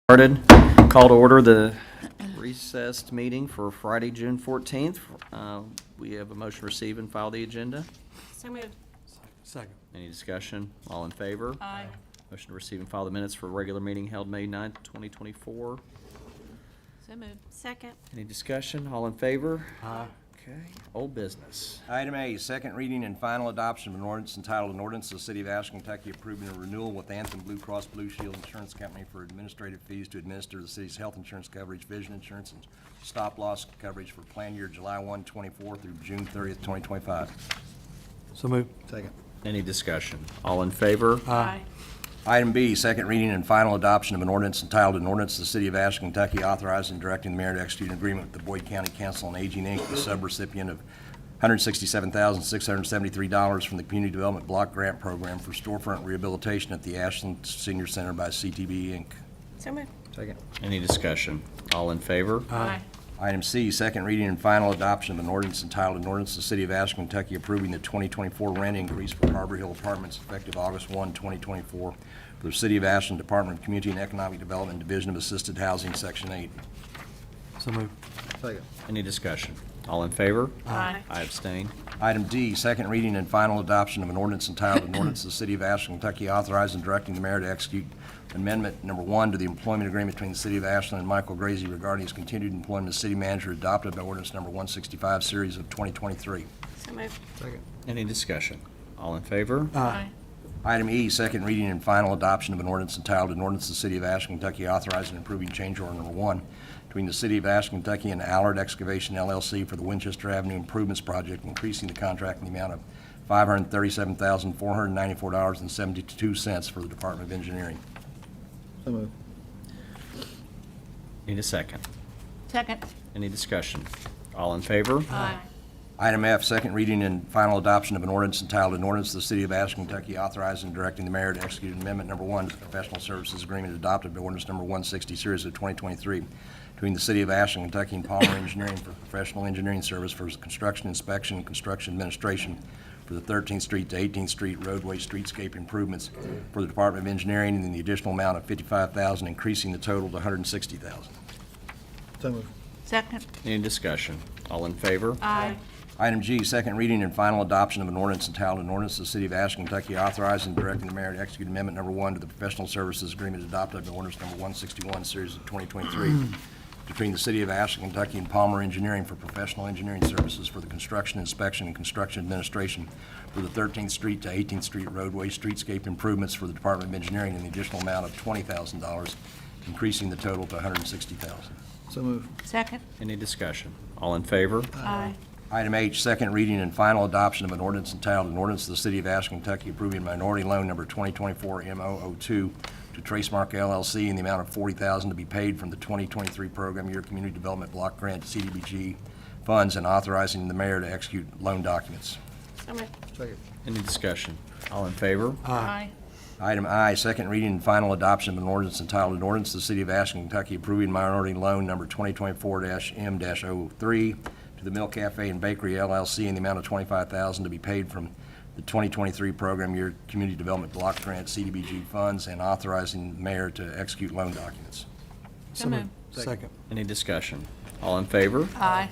Started. Call to order the recessed meeting for Friday, June 14th. We have a motion to receive and file the agenda. So moved. Second. Any discussion? All in favor? Aye. Motion to receive and file the minutes for regular meeting held May 9th, 2024. So moved. Second. Any discussion? All in favor? Aye. Okay. Old business. Item A, second reading and final adoption of an ordinance entitled an ordinance of the City of Ashland, Kentucky approving a renewal with Anthem Blue Cross Blue Shield Insurance Company for administrative fees to administer the city's health insurance coverage, vision insurance, and stop-loss coverage for plan year July 1, 24 through June 30th, 2025. So moved. Second. Any discussion? All in favor? Aye. Item B, second reading and final adoption of an ordinance entitled an ordinance of the City of Ashland, Kentucky authorizing and directing the mayor to execute an agreement with the Boyd County Council on Aging, Inc., the subrecipient of $167,673 from the Community Development Block Grant Program for storefront rehabilitation at the Ashland Senior Center by CTB, Inc. So moved. Second. Any discussion? All in favor? Aye. Item C, second reading and final adoption of an ordinance entitled an ordinance of the City of Ashland, Kentucky approving the 2024 rent increase for Harbor Hill Apartments effective August 1, 2024 for the City of Ashland Department of Community and Economic Development, Division of Assisted Housing, Section 8. So moved. Second. Any discussion? All in favor? Aye. I abstain. Item D, second reading and final adoption of an ordinance entitled an ordinance of the City of Ashland, Kentucky authorizing and directing the mayor to execute amendment number 1 to the employment agreement between the City of Ashland and Michael Grazy regarding his continued employment as city manager adopted by ordinance number 165, series of 2023. So moved. Second. Any discussion? All in favor? Aye. Item E, second reading and final adoption of an ordinance entitled an ordinance of the City of Ashland, Kentucky authorizing and approving change order number 1 between the City of Ashland, Kentucky and Allard Excavation LLC for the Winchester Avenue Improvements Project, increasing the contract in the amount of $537,494.72 for the Department of Engineering. So moved. Need a second. Second. Any discussion? All in favor? Aye. Item F, second reading and final adoption of an ordinance entitled an ordinance of the City of Ashland, Kentucky authorizing and directing the mayor to execute amendment number 1 to the professional services agreement adopted by ordinance number 160, series of 2023 between the City of Ashland, Kentucky and Palmer Engineering for professional engineering service for construction inspection and construction administration for the 13th Street to 18th Street roadway streetscape improvements for the Department of Engineering in the additional amount of $55,000, increasing the total to $160,000. So moved. Second. Any discussion? All in favor? Aye. Item G, second reading and final adoption of an ordinance entitled an ordinance of the City of Ashland, Kentucky authorizing and directing the mayor to execute amendment number 1 to the professional services agreement adopted by ordinance number 161, series of 2023 between the City of Ashland, Kentucky and Palmer Engineering for professional engineering services for the construction, inspection, and construction administration for the 13th Street to 18th Street roadway streetscape improvements for the Department of Engineering in the additional amount of $20,000, increasing the total to $160,000. So moved. Second. Any discussion? All in favor? Aye. Item H, second reading and final adoption of an ordinance entitled an ordinance of the City of Ashland, Kentucky approving minority loan number 2024 M002 to Tracemark LLC in the amount of $40,000 to be paid from the 2023 program year community development block grant CDBG funds and authorizing the mayor to execute loan documents. So moved. Second. Any discussion? All in favor? Aye. Item I, second reading and final adoption of an ordinance entitled an ordinance of the City of Ashland, Kentucky approving minority loan number 2024-M-03 to the Mill Cafe and Bakery LLC in the amount of $25,000 to be paid from the 2023 program year community development block grant CDBG funds and authorizing the mayor to execute loan documents. So moved. Second. Any discussion? All in favor? Aye.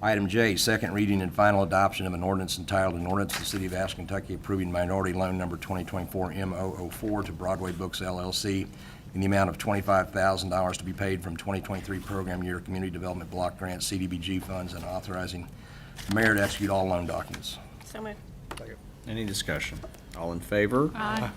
Item J, second reading and final adoption of an ordinance entitled an ordinance of the City of Ashland, Kentucky approving minority loan number 2024 M004 to Broadway Books LLC in the amount of $25,000 to be paid from 2023 program year community development block grant CDBG funds and authorizing the mayor to execute all loan documents. So moved. Second. Any discussion? All in favor? Aye.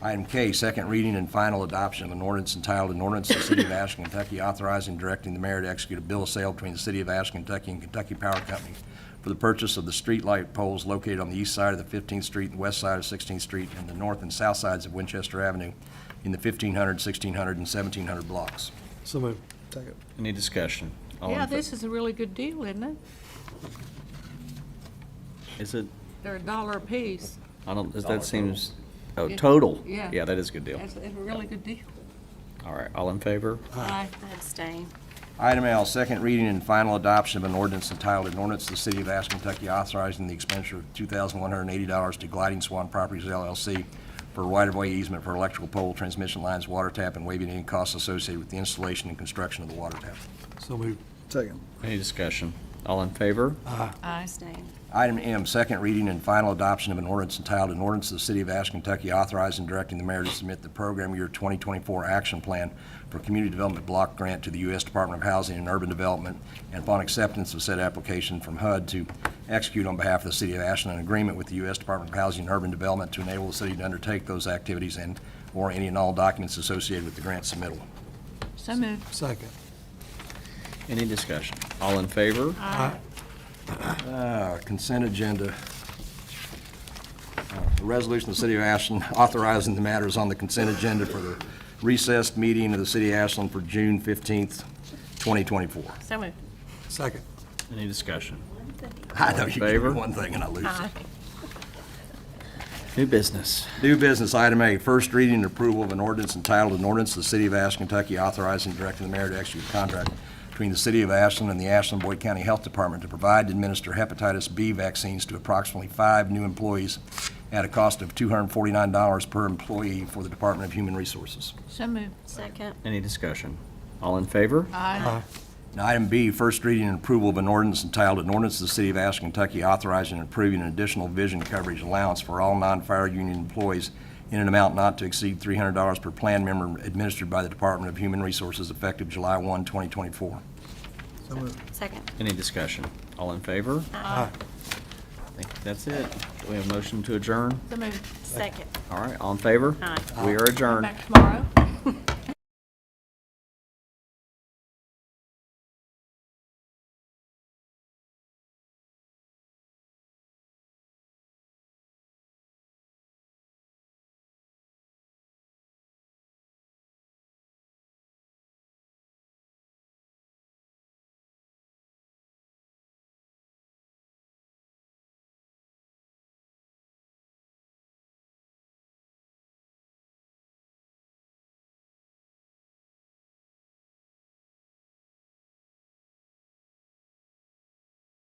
Item K, second reading and final adoption of an ordinance entitled an ordinance of the City of Ashland, Kentucky authorizing and directing the mayor to execute a bill of sale between the City of Ashland, Kentucky and Kentucky Power Company for the purchase of the street light poles located on the east side of the 15th Street and west side of 16th Street and the north and south sides of Winchester Avenue in the 1500, 1600, and 1700 blocks. So moved. Second. Any discussion? All Yeah, in fa- this is a really good deal, isn't it? Is it? They're $1 a piece. I don't, that seems, oh, Yeah. total? Yeah. Yeah, that is a good deal. It's a really good deal. All right, all in favor? Aye. I abstain. Item L, second reading and final adoption of an ordinance entitled an ordinance of the City of Ashland, Kentucky authorizing the expenditure of $2,180 to Gliding Swan Properties LLC for right-of-way easement for electrical pole, transmission lines, water tap, and waiving any costs associated with the installation and construction of the water tap. So moved. Second. Any discussion? All in favor? I abstain. Item M, second reading and final adoption of an ordinance entitled, "An Ordinance of the City of Ashland, Kentucky authorizing and directing the mayor to submit the program year 2024 action plan for community development block grant to the U.S. Department of Housing and Urban Development, and upon acceptance of said application from HUD to execute on behalf of the City of Ashland an agreement with the U.S. Department of Housing and Urban Development to enable the city to undertake those activities and/or any and all documents associated with the grant submittal." So moved. Second. Any discussion? All in favor? Aye. Consent agenda. The resolution of the City of Ashland authorizing the matters on the consent agenda for the recessed meeting of the City of Ashland for June 15th, 2024. So moved. Second. Any discussion? I know you give me Favor? one thing and I lose it. Aye. New business. New business, item A, first reading and approval of an ordinance entitled, "An Ordinance of the City of Ashland, Kentucky authorizing and directing the mayor to execute a contract between the City of Ashland and the Ashland-Boyd County Health Department to provide and administer hepatitis B vaccines to approximately 5 new employees at a cost of $249 per employee for the Department of Human Resources." So moved. Second. Any discussion? All in favor? Aye. Now, item B, first reading and approval of an ordinance entitled, "An Ordinance of the City of Ashland, Kentucky authorizing and approving an additional vision coverage allowance for all non-fire union employees in an amount not to exceed $300 per plan member administered by the Department of Human Resources effective July 1, 2024. So moved. Second. Any discussion? All in favor? Aye. I think that's it. Do we have a motion to adjourn? So moved. Second. All right, all in favor? Aye. We are adjourned. Back tomorrow.